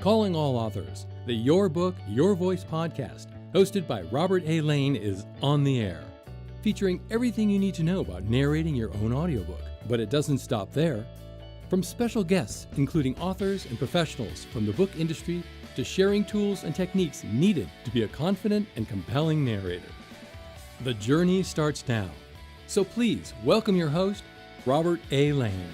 Calling all authors, the Your Book, Your Voice podcast, hosted by Robert A. Lane, is on the air, featuring everything you need to know about narrating your own audiobook. But it doesn't stop there. From special guests, including authors and professionals from the book industry, to sharing tools and techniques needed to be a confident and compelling narrator. The journey starts now. So please welcome your host, Robert A. Lane.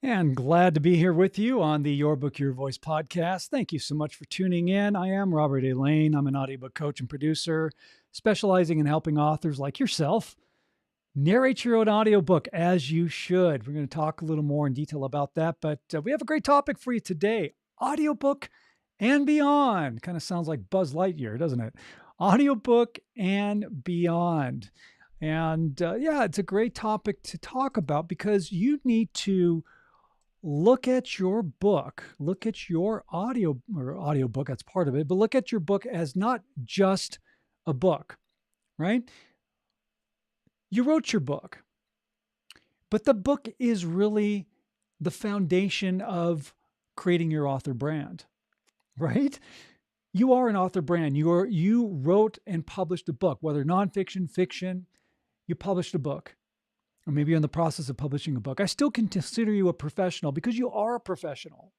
And glad to be here with you on the Your Book, Your Voice podcast. Thank you so much for tuning in. I am Robert A. Lane. I'm an audiobook coach and producer, specializing in helping authors like yourself narrate your own audiobook as you should. We're going to talk a little more in detail about that, but we have a great topic for you today. Audiobook and Beyond. Kind of sounds like Buzz Lightyear, doesn't it? Audiobook and Beyond. And it's a great topic to talk about because you need to look at your book, look at your audiobook, that's part of it, but look at your book as not just a book, right? You wrote your book, but the book is really the foundation of creating your author brand, right? You are an author brand. You wrote and published a book, whether nonfiction, fiction, you published a book. Or maybe you're in the process of publishing a book. I still can consider you a professional because you are a professional.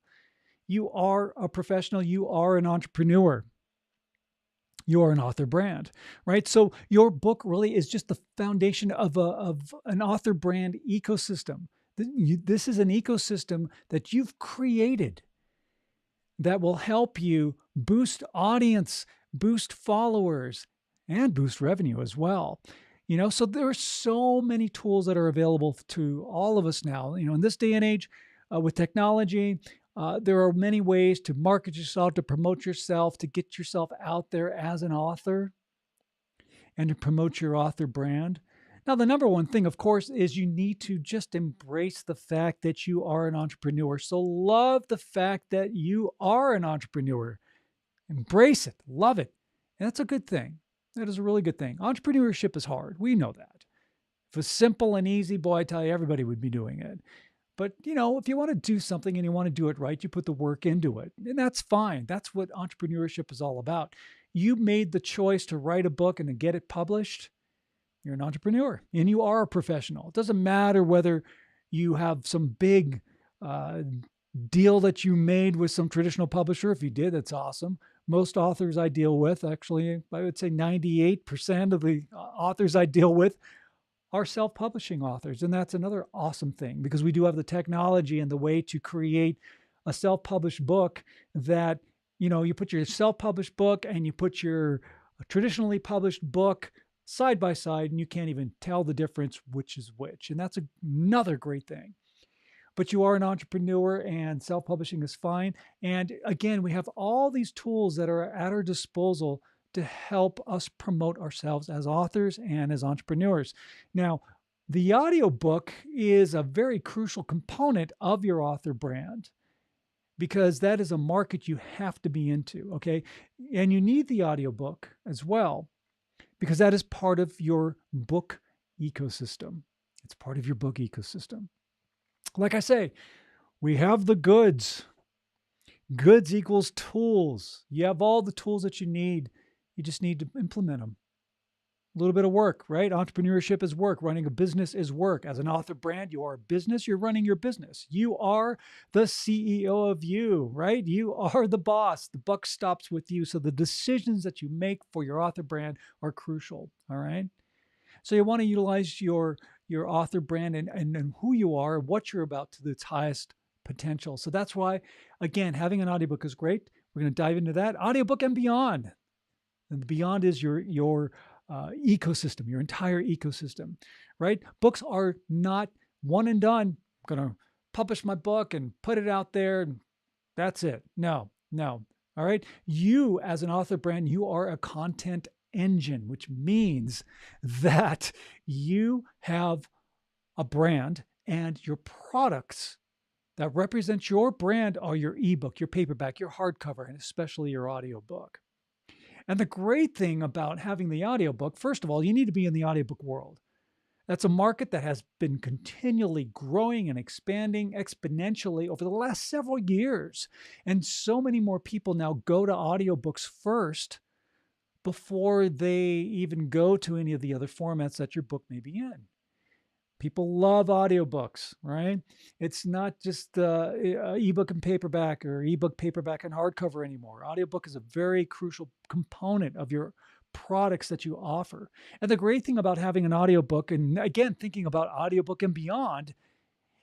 You are a professional. You are an entrepreneur. You are an author brand, right? So your book really is just the foundation of an author brand ecosystem. This is an ecosystem that you've created that will help you boost audience, boost followers, and boost revenue as well. So there are so many tools that are available to all of us now. In this day and age, with technology, there are many ways to market yourself, to promote yourself, to get yourself out there as an author, and to promote your author brand. Now, the number one thing, of course, is you need to just embrace the fact that you are an entrepreneur. So love the fact that you are an entrepreneur. Embrace it. Love it. And that's a good thing. That is a really good thing. Entrepreneurship is hard. We know that. If it was simple and easy, boy, I tell you, everybody would be doing it. But, if you want to do something and you want to do it right, you put the work into it. And that's fine. That's what entrepreneurship is all about. You made the choice to write a book and to get it published. You're an entrepreneur and you are a professional. It doesn't matter whether you have some big deal that you made with some traditional publisher. If you did, that's awesome. Most authors I deal with, actually, I would say 98% of the authors I deal with are self-publishing authors. And that's another awesome thing because we do have the technology and the way to create a self-published book that, you put your self-published book and you put your traditionally published book side by side and you can't even tell the difference which is which. And that's another great thing. But you are an entrepreneur and self-publishing is fine. And again, we have all these tools that are at our disposal to help us promote ourselves as authors and as entrepreneurs. Now, the audiobook is a very crucial component of your author brand because that is a market you have to be into, okay? And you need the audiobook as well because that is part of your book ecosystem. It's part of your book ecosystem. Like I say, we have the goods. Goods equals tools. You have all the tools that you need. You just need to implement them. A little bit of work, right? Entrepreneurship is work. Running a business is work. As an author brand, you are a business. You're running your business. You are the CEO of you, right? You are the boss. The buck stops with you. So the decisions that you make for your author brand are crucial, all right? So you want to utilize your author brand and who you are, what you're about to its highest potential. So that's why, again, having an audiobook is great. We're going to dive into that. Audiobook and Beyond. And beyond is your ecosystem, your entire ecosystem, right? Books are not one and done. I'm going to publish my book and put it out there and that's it. No. All right. You as an author brand, you are a content engine, which means that you have a brand and your products that represent your brand are your ebook, your paperback, your hardcover, and especially your audiobook. And the great thing about having the audiobook, first of all, you need to be in the audiobook world. That's a market that has been continually growing and expanding exponentially over the last several years. And so many more people now go to audiobooks first before they even go to any of the other formats that your book may be in. People love audiobooks, right? It's not just ebook and paperback or ebook, paperback, and hardcover anymore. Audiobook is a very crucial component of your products that you offer. And the great thing about having an audiobook, and again, thinking about Audiobook and Beyond,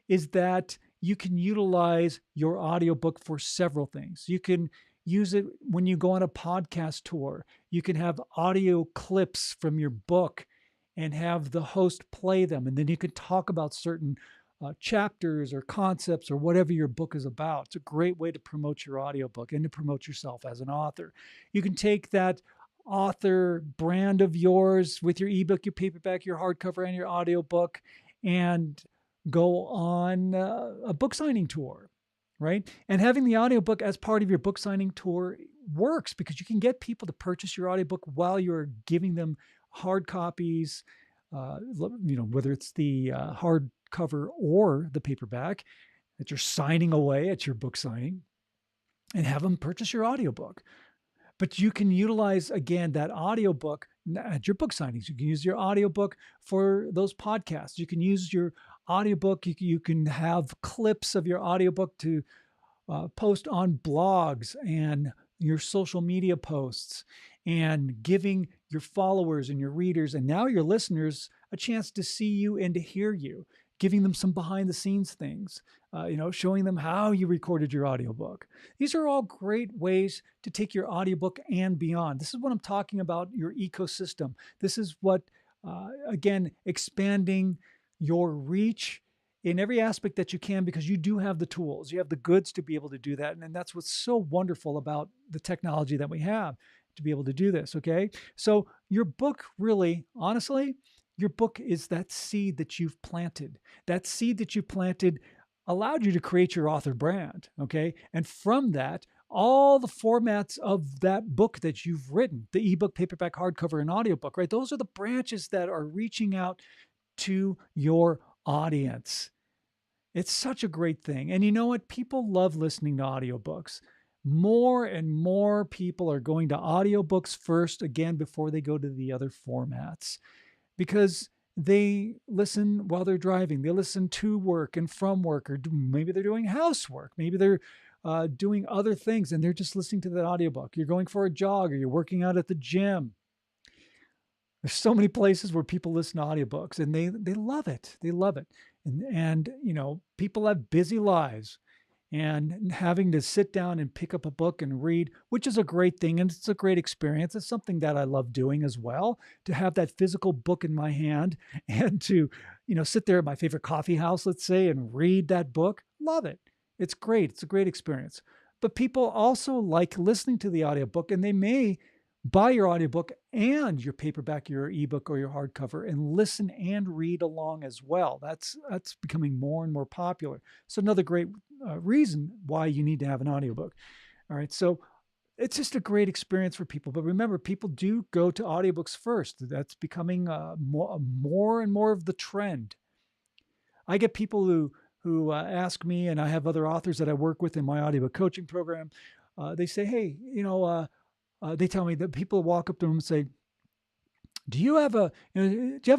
is that you can utilize your audiobook for several things. You can use it when you go on a podcast tour. You can have audio clips from your book and have the host play them. And then you can talk about certain chapters or concepts or whatever your book is about. It's a great way to promote your audiobook and to promote yourself as an author. You can take that author brand of yours with your ebook, your paperback, your hardcover, and your audiobook and go on a book signing tour, right? And having the audiobook as part of your book signing tour works because you can get people to purchase your audiobook while you're giving them hard copies, whether it's the hardcover or the paperback that you're signing away at your book signing, and have them purchase your audiobook. But you can utilize, again, that audiobook at your book signings. You can use your audiobook for those podcasts. You can use your audiobook. You can have clips of your audiobook to post on blogs and your social media posts, and giving your followers and your readers and now your listeners a chance to see you and to hear you, giving them some behind the scenes things, showing them how you recorded your audiobook. These are all great ways to take your audiobook and beyond. This is what I'm talking about, your ecosystem. This is what, again, expanding your reach in every aspect that you can, because you do have the tools, you have the goods to be able to do that. And that's what's so wonderful about the technology that we have to be able to do this, okay? So your book really, honestly, your book is that seed that you've planted. That seed that you planted allowed you to create your author brand, okay? And from that, all the formats of that book that you've written, the ebook, paperback, hardcover, and audiobook, right? Those are the branches that are reaching out to your audience. It's such a great thing. And you know what? People love listening to audiobooks. More and more people are going to audiobooks first, again, before they go to the other formats, because they listen while they're driving. They listen to work and from work, or maybe they're doing housework. Maybe they're doing other things and they're just listening to that audiobook. You're going for a jog, or you're working out at the gym. There's so many places where people listen to audiobooks and they love it. They love it. And people have busy lives, and having to sit down and pick up a book and read, which is a great thing. And it's a great experience. It's something that I love doing as well, to have that physical book in my hand and to, sit there at my favorite coffee house, let's say, and read that book. Love it. It's great. It's a great experience. But people also like listening to the audiobook, and they may buy your audiobook and your paperback, your ebook, or your hardcover, and listen and read along as well. That's becoming more and more popular. So another great reason why you need to have an audiobook. All right. So it's just a great experience for people. But remember, people do go to audiobooks first. That's becoming more and more of the trend. I get people who ask me, and I have other authors that I work with in my audiobook coaching program. They say, hey, they tell me that people walk up to them and say, do you have an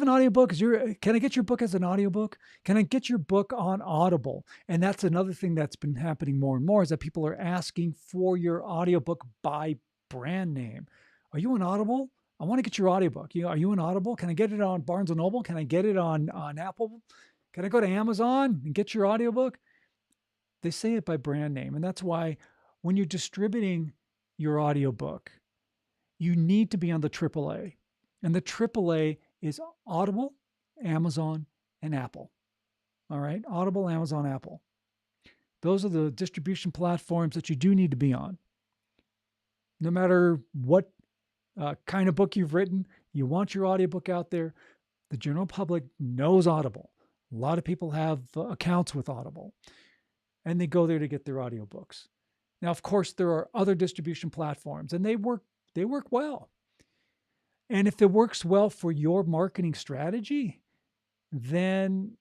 audiobook? Can I get your book as an audiobook? Can I get your book on Audible? And that's another thing that's been happening more and more, is that people are asking for your audiobook by brand name. Are you on Audible? I want to get your audiobook. Are you on Audible? Can I get it on Barnes & Noble? Can I get it on Apple? Can I go to Amazon and get your audiobook? They say it by brand name. And that's why when you're distributing your audiobook, you need to be on the AAA. And the AAA is Audible, Amazon, and Apple. All right? Audible, Amazon, Apple. Those are the distribution platforms that you do need to be on. No matter what kind of book you've written, you want your audiobook out there. The general public knows Audible. A lot of people have accounts with Audible, and they go there to get their audiobooks. Now, of course, there are other distribution platforms, and they work They work well. And if it works well for your marketing strategy, then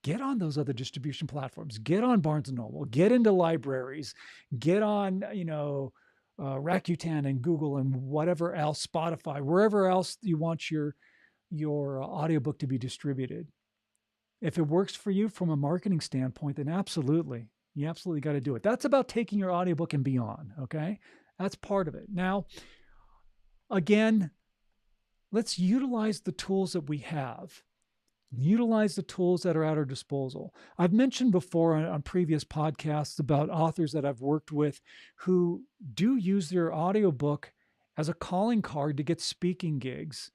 get on those other distribution platforms. Get on Barnes & Noble. Get into libraries. Get on, Rakuten and Google and whatever else, Spotify, wherever else you want your audiobook to be distributed. If it works for you from a marketing standpoint, then absolutely, you absolutely got to do it. That's about taking your audiobook and beyond, okay? That's part of it. Now, again, let's utilize the tools that we have. Utilize the tools that are at our disposal. I've mentioned before on previous podcasts about authors that I've worked with who do use their audiobook as a calling card to get speaking gigs.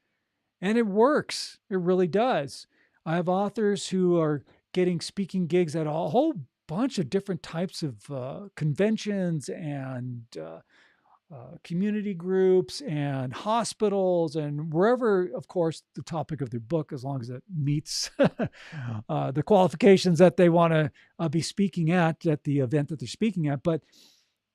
And it works. It really does. I have authors who are getting speaking gigs at a whole bunch of different types of conventions and community groups and hospitals and wherever, of course, the topic of their book, as long as it meets the qualifications that they want to be speaking at the event that they're speaking at. But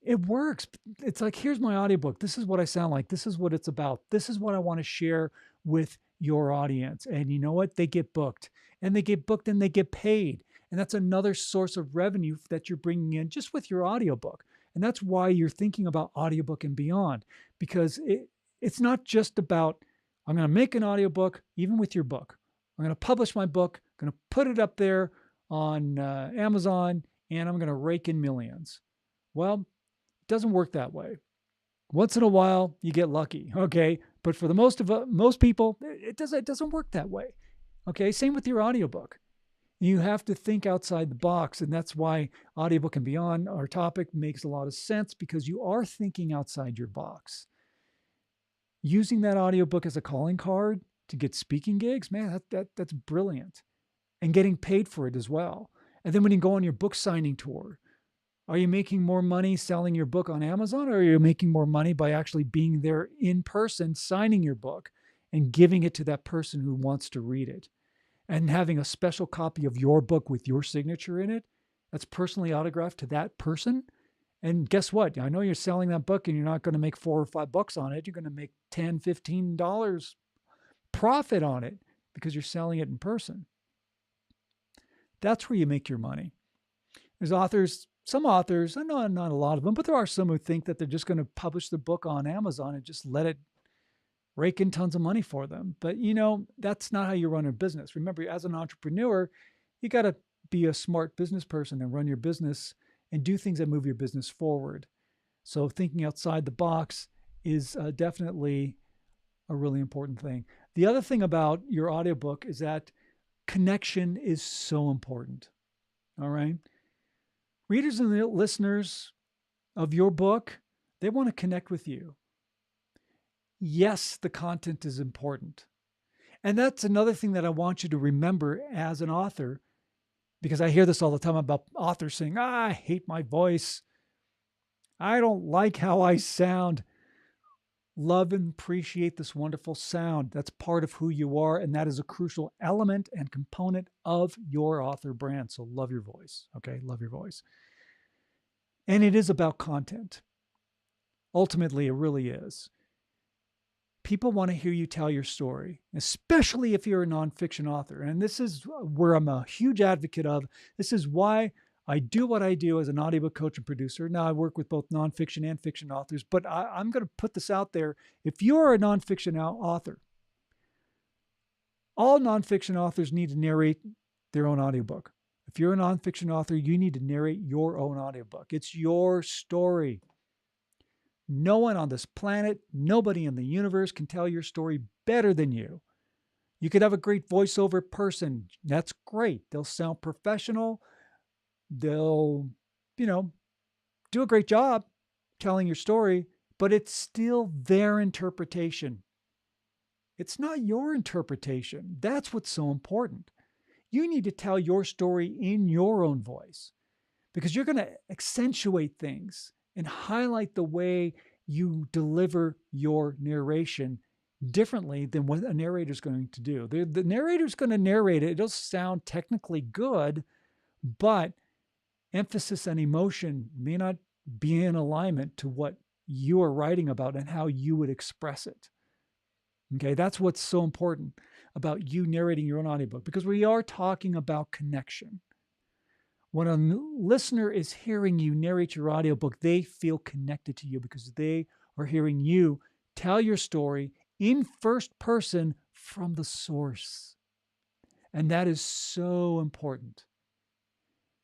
it works. It's like, here's my audiobook. This is what I sound like. This is what it's about. This is what I want to share with your audience. And you know what? They get booked. And they get booked and they get paid. And that's another source of revenue that you're bringing in just with your audiobook. And that's why you're thinking about Audiobook and Beyond, because it's not just about, I'm going to make an audiobook, even with your book. I'm going to publish my book, I'm going to put it up there on Amazon, and I'm going to rake in millions. Well, it doesn't work that way. Once in a while, you get lucky, okay? But for the most people, it doesn't work that way, okay? Same with your audiobook. You have to think outside the box, and that's why Audiobook and Beyond, our topic, makes a lot of sense, because you are thinking outside your box. Using that audiobook as a calling card to get speaking gigs, man, that's brilliant. And getting paid for it as well. And then when you go on your book signing tour, are you making more money selling your book on Amazon, or are you making more money by actually being there in person, signing your book and giving it to that person who wants to read it? And having a special copy of your book with your signature in it, that's personally autographed to that person. And guess what? I know you're selling that book and you're not going to make $4 or $5 on it. You're going to make $10, $15 profit on it because you're selling it in person. That's where you make your money. There's some authors, I know not a lot of them, but there are some who think that they're just going to publish the book on Amazon and just let it rake in tons of money for them. But that's not how you run a business. Remember, as an entrepreneur, you got to be a smart business person and run your business and do things that move your business forward. So thinking outside the box is definitely a really important thing. The other thing about your audiobook is that connection is so important. All right. Readers and listeners of your book, they want to connect with you. Yes, the content is important. And that's another thing that I want you to remember as an author, because I hear this all the time about authors saying, I hate my voice. I don't like how I sound. Love and appreciate this wonderful sound. That's part of who you are, and that is a crucial element and component of your author brand. So love your voice, okay? Love your voice. And it is about content. Ultimately, it really is. People want to hear you tell your story, especially if you're a nonfiction author. And this is where I'm a huge advocate of. This is why I do what I do as an audiobook coach and producer. Now I work with both nonfiction and fiction authors, but I'm going to put this out there. If you're a nonfiction author, all nonfiction authors need to narrate their own audiobook. If you're a nonfiction author, you need to narrate your own audiobook. It's your story. No one on this planet, nobody in the universe can tell your story better than you. You could have a great voiceover person. That's great. They'll sound professional. They'll, do a great job telling your story, but it's still their interpretation. It's not your interpretation. That's what's so important. You need to tell your story in your own voice, because you're going to accentuate things and highlight the way you deliver your narration differently than what a narrator is going to do. The narrator is going to narrate it. It'll sound technically good, but emphasis and emotion may not be in alignment to what you are writing about and how you would express it. Okay, that's what's so important about you narrating your own audiobook, because we are talking about connection. When a listener is hearing you narrate your audiobook, they feel connected to you because they are hearing you tell your story in first person from the source. And that is so important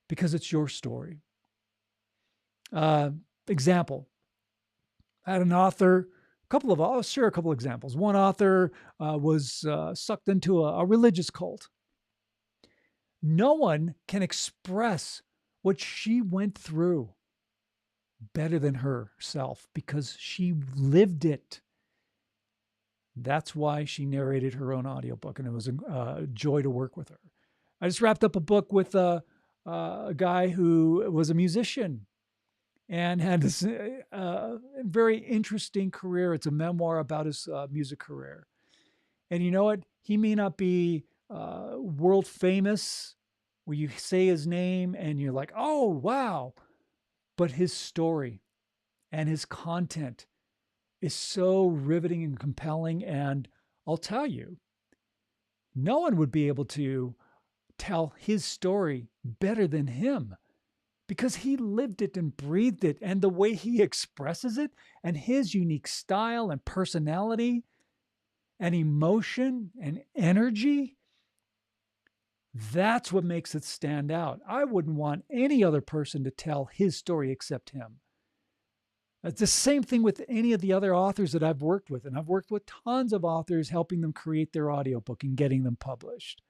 because it's your story. Example, I had an author, I'll share a couple examples. One author was sucked into a religious cult. No one can express what she went through better than herself because she lived it. That's why she narrated her own audiobook, and it was a joy to work with her. I just wrapped up a book with a guy who was a musician and had this very interesting career. It's a memoir about his music career. And you know what? He may not be world famous, where you say his name and you're like, oh, wow. But his story and his content is so riveting and compelling. And I'll tell you, no one would be able to tell his story better than him because he lived it and breathed it. And the way he expresses it and his unique style and personality and emotion and energy, that's what makes it stand out. I wouldn't want any other person to tell his story except him. It's the same thing with any of the other authors that I've worked with. And I've worked with tons of authors, helping them create their audiobook and getting them published.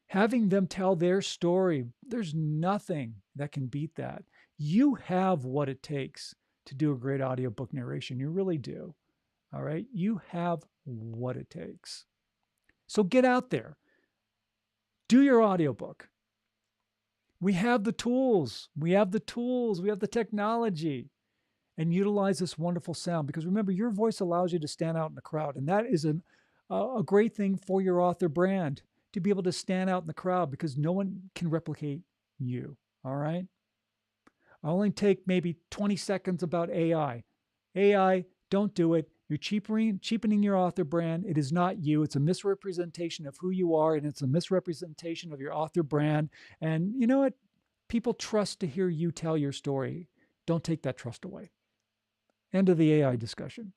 Having them tell their story, there's nothing that can beat that. You have what it takes to do a great audiobook narration. You really do. All right? You have what it takes. So get out there. Do your audiobook. We have the tools. We have the technology. And utilize this wonderful sound, because remember, your voice allows you to stand out in the crowd. And that is a great thing for your author brand, to be able to stand out in the crowd, because no one can replicate you. All right. I'll only take maybe 20 seconds about AI. AI, don't do it. You're cheapening your author brand. It is not you. It's a misrepresentation of who you are, and it's a misrepresentation of your author brand. And you know what? People trust to hear you tell your story. Don't take that trust away. End of the AI discussion.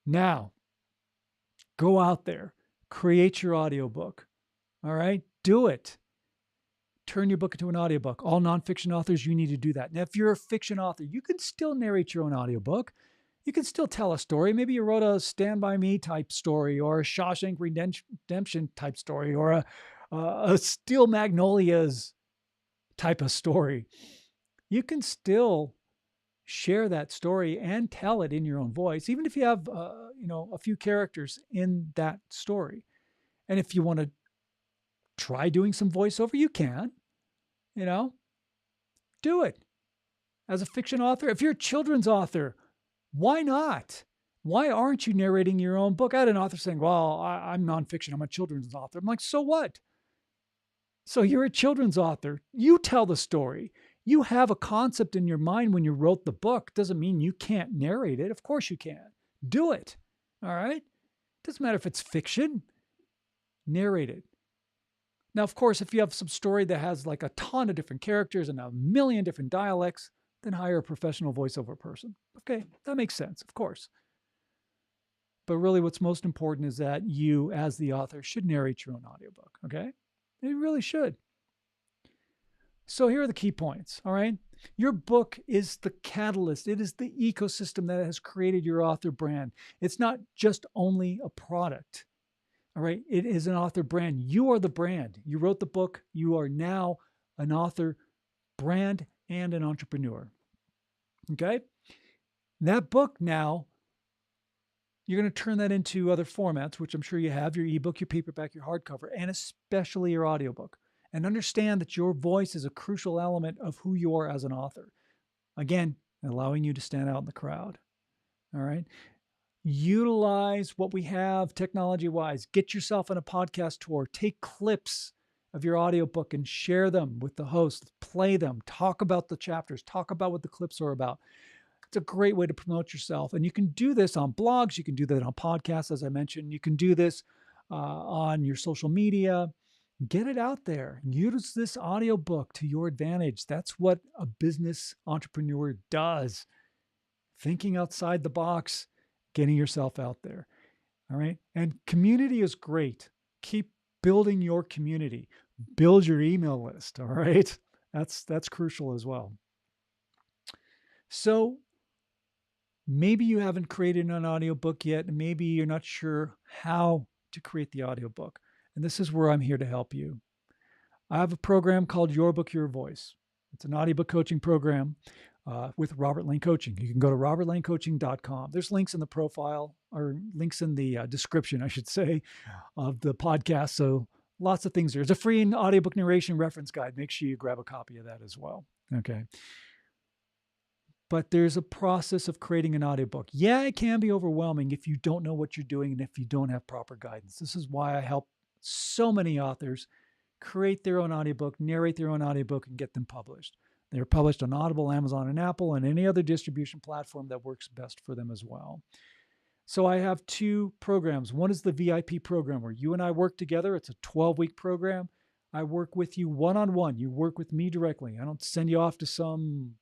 Now, go out there, create your audiobook. All right? Do it. Turn your book into an audiobook. All nonfiction authors, you need to do that. Now, if you're a fiction author, you can still narrate your own audiobook. You can still tell a story. Maybe you wrote a Stand By Me type story, or a Shawshank Redemption type story, or a Steel Magnolias type of story. You can still share that story and tell it in your own voice, even if you have a few characters in that story. And if you want to try doing some voiceover, you can. Do it. As a fiction author, if you're a children's author, why not? Why aren't you narrating your own book? I had an author saying, well, I'm nonfiction, I'm a children's author. I'm like, so what? So you're a children's author. You tell the story. You have a concept in your mind when you wrote the book. Doesn't mean you can't narrate it. Of course you can. Do it. All right? Doesn't matter if it's fiction. Narrate it. Now, of course, if you have some story that has like a ton of different characters and a million different dialects, then hire a professional voiceover person. Okay, that makes sense, of course. But really what's most important is that you, as the author, should narrate your own audiobook, okay? You really should. So here are the key points, all right? Your book is the catalyst. It is the ecosystem that has created your author brand. It's not just only a product, all right? It is an author brand. You are the brand. You wrote the book. You are now an author brand and an entrepreneur, okay? That book now, you're going to turn that into other formats, which I'm sure you have, your ebook, your paperback, your hardcover, and especially your audiobook. And understand that your voice is a crucial element of who you are as an author. Again, allowing you to stand out in the crowd. All right. Utilize what we have technology-wise. Get yourself on a podcast tour. Take clips of your audiobook and share them with the host. Play them. Talk about the chapters. Talk about what the clips are about. It's a great way to promote yourself. And you can do this on blogs. You can do that on podcasts, as I mentioned. You can do this on your social media. Get it out there. Use this audiobook to your advantage. That's what a business entrepreneur does. Thinking outside the box, getting yourself out there. All right. And community is great. Keep building your community. Build your email list. All right. That's crucial as well. So maybe you haven't created an audiobook yet, and maybe you're not sure how to create the audiobook. And this is where I'm here to help you. I have a program called Your Book, Your Voice. It's an audiobook coaching program with Robert Lane Coaching. You can go to robertlanecoaching.com. There's links in the profile, or links in the description, I should say, of the podcast. So lots of things there. There's a free audiobook narration reference guide. Make sure you grab a copy of that as well. Okay. But there's a process of creating an audiobook. Yeah, it can be overwhelming if you don't know what you're doing and if you don't have proper guidance. This is why I help so many authors create their own audiobook, narrate their own audiobook, and get them published. They're published on Audible, Amazon, and Apple, and any other distribution platform that works best for them as well. So I have two programs. One is the VIP program where you and I work together. It's a 12-week program. I work with you one-on-one. You work with me directly. I don't send you off to some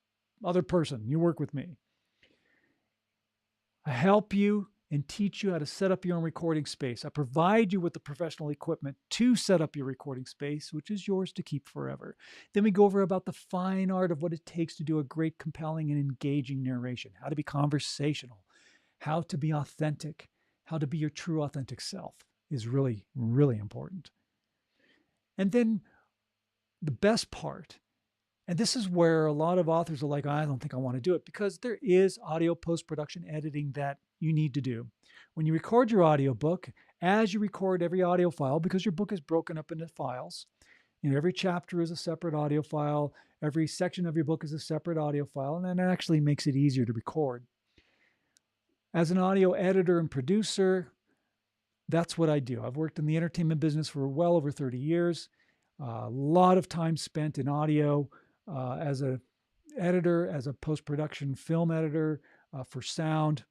other person. You work with me. I help you and teach you how to set up your own recording space. I provide you with the professional equipment to set up your recording space, which is yours to keep forever. Then we go over about the fine art of what it takes to do a great, compelling, and engaging narration, how to be conversational, how to be authentic, how to be your true authentic self is really, really important. And then the best part, and this is where a lot of authors are like, I don't think I want to do it, because there is audio post-production editing that you need to do. When you record your audiobook, as you record every audio file, because your book is broken up into files, every chapter is a separate audio file, every section of your book is a separate audio file, and that actually makes it easier to record. As an audio editor and producer, that's what I do. I've worked in the entertainment business for well over 30 years, a lot of time spent in audio, as an editor, as a post-production film editor for sound.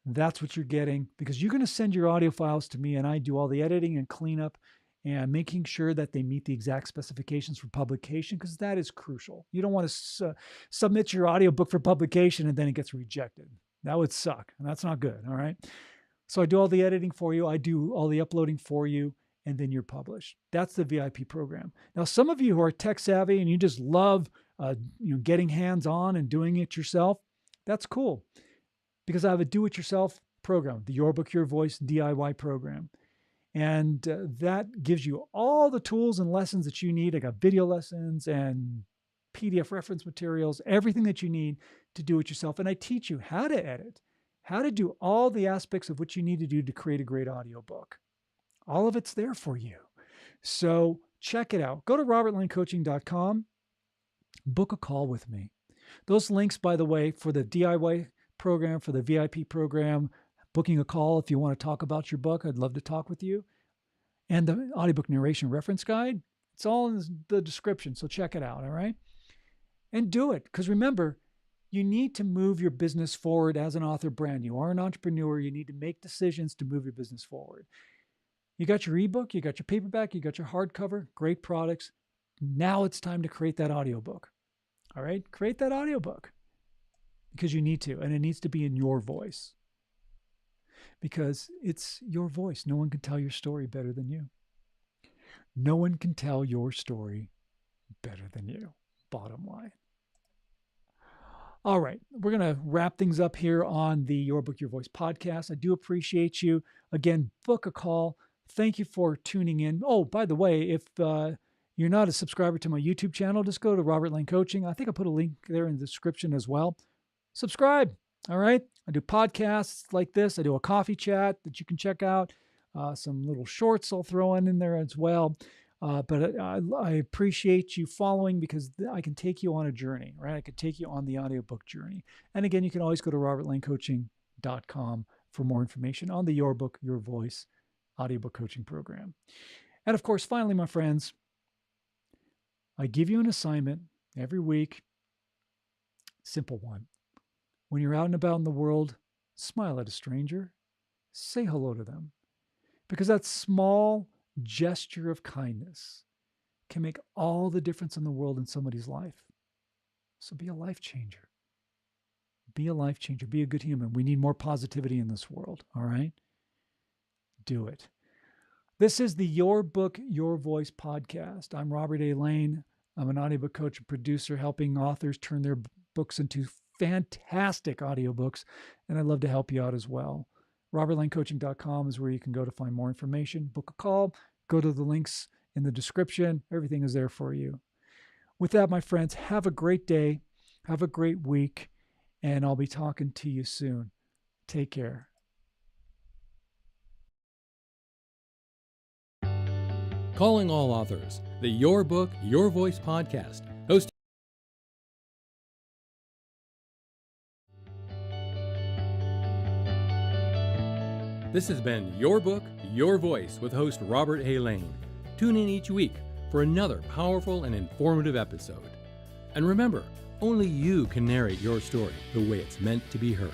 That's what you're getting, because you're going to send your audio files to me and I do all the editing and cleanup and making sure that they meet the exact specifications for publication, because that is crucial. You don't want to submit your audiobook for publication and then it gets rejected. That would suck, and that's not good, all right? So I do all the editing for you. I do all the uploading for you, and then you're published. That's the VIP program. Now, some of you who are tech savvy and you just love getting hands-on and doing it yourself, that's cool, because I have a do-it-yourself program, the Your Book, Your Voice DIY program. And that gives you all the tools and lessons that you need. I got video lessons and PDF reference materials, everything that you need to do it yourself. And I teach you how to edit, how to do all the aspects of what you need to do to create a great audiobook. All of it's there for you. So check it out. Go to robertlanecoaching.com, book a call with me. Those links, by the way, for the DIY program, for the VIP program, booking a call if you want to talk about your book, I'd love to talk with you. And the audiobook narration reference guide, it's all in the description. So check it out, all right? And do it, because remember, you need to move your business forward as an author brand. You are an entrepreneur. You need to make decisions to move your business forward. You got your ebook, you got your paperback, you got your hardcover, great products. Now it's time to create that audiobook. All right? Create that audiobook because you need to, and it needs to be in your voice, because it's your voice. No one can tell your story better than you. No one can tell your story better than you, bottom line. All right, we're going to wrap things up here on the Your Book, Your Voice podcast. I do appreciate you. Again, book a call. Thank you for tuning in. Oh, by the way, if you're not a subscriber to my YouTube channel, just go to Robert Lane Coaching. I think I put a link there in the description as well. Subscribe, all right? I do podcasts like this. I do a coffee chat that you can check out. Some little shorts I'll throw in there as well. But I appreciate you following, because I can take you on a journey, right? I can take you on the audiobook journey. And again, you can always go to robertlanecoaching.com for more information on the Your Book, Your Voice audiobook coaching program. And of course, finally, my friends, I give you an assignment every week. Simple one. When you're out and about in the world, smile at a stranger, say hello to them, because that small gesture of kindness can make all the difference in the world in somebody's life. So be a life changer. Be a life changer. Be a good human. We need more positivity in this world, all right? Do it. This is the Your Book, Your Voice podcast. I'm Robert A. Lane. I'm an audiobook coach and producer helping authors turn their books into fantastic audiobooks, and I'd love to help you out as well. RobertLaneCoaching.com is where you can go to find more information. Book a call. Go to the links in the description. Everything is there for you. With that, my friends, have a great day. Have a great week, and I'll be talking to you soon. Take care. Calling all authors, the Your Book, Your Voice podcast, hosted. This has been Your Book, Your Voice with host Robert A. Lane. Tune in each week for another powerful and informative episode. And remember, only you can narrate your story the way it's meant to be heard.